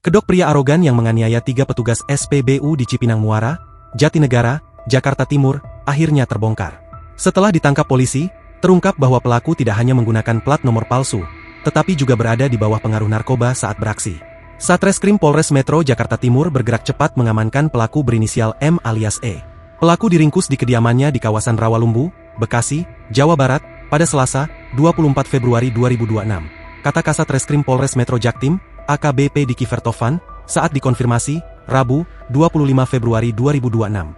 Kedok pria arogan yang menganiaya 3 petugas SPBU di Cipinang Muara, Jatinegara, Jakarta Timur, akhirnya terbongkar. Setelah ditangkap polisi, terungkap bahwa pelaku tidak hanya menggunakan plat nomor palsu, tetapi juga berada di bawah pengaruh narkoba saat beraksi. Satreskrim Polres Metro Jakarta Timur bergerak cepat mengamankan pelaku berinisial M alias E. Pelaku diringkus di kediamannya di kawasan Rawalumbu, Bekasi, Jawa Barat, pada Selasa, 24 Februari 2026. Kata Kasat Reskrim Polres Metro Jaktim, AKBP Diki Vertovan, saat dikonfirmasi, Rabu, 25 Februari 2026.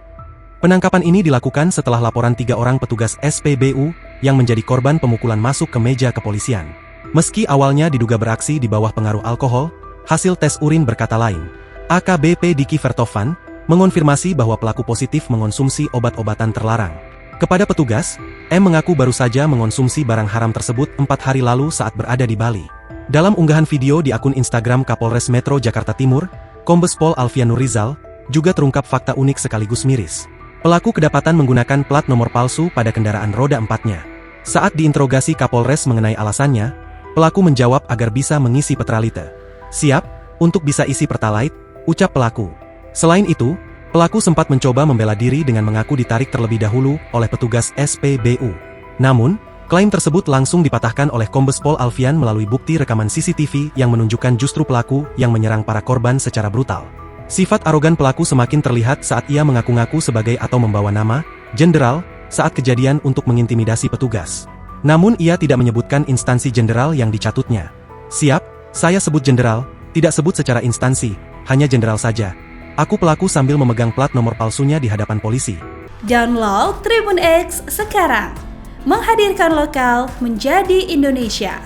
Penangkapan ini dilakukan setelah laporan 3 orang petugas SPBU yang menjadi korban pemukulan masuk ke meja kepolisian. Meski awalnya diduga beraksi di bawah pengaruh alkohol, hasil tes urin berkata lain. AKBP Diki Vertovan mengonfirmasi bahwa pelaku positif mengonsumsi obat-obatan terlarang. Kepada petugas, M mengaku baru saja mengonsumsi barang haram tersebut 4 hari lalu saat berada di Bali. Dalam unggahan video di akun Instagram Kapolres Metro Jakarta Timur, Kombes Pol Alfian Nurizal, juga terungkap fakta unik sekaligus miris. Pelaku kedapatan menggunakan plat nomor palsu pada kendaraan roda 4-nya. Saat diinterogasi Kapolres mengenai alasannya, pelaku menjawab agar bisa mengisi petralite. "Siap, untuk bisa isi pertalite," ucap pelaku. Selain itu, pelaku sempat mencoba membela diri dengan mengaku ditarik terlebih dahulu oleh petugas SPBU. Namun, klaim tersebut langsung dipatahkan oleh Kombes Pol Alfian melalui bukti rekaman CCTV yang menunjukkan justru pelaku yang menyerang para korban secara brutal. Sifat arogan pelaku semakin terlihat saat ia mengaku-ngaku sebagai atau membawa nama jenderal saat kejadian untuk mengintimidasi petugas. Namun ia tidak menyebutkan instansi jenderal yang dicatutnya. "Siap, saya sebut jenderal, tidak sebut secara instansi, hanya jenderal saja. Aku pelaku," sambil memegang plat nomor palsunya di hadapan polisi. Download Tribun X sekarang. Menghadirkan lokal menjadi Indonesia.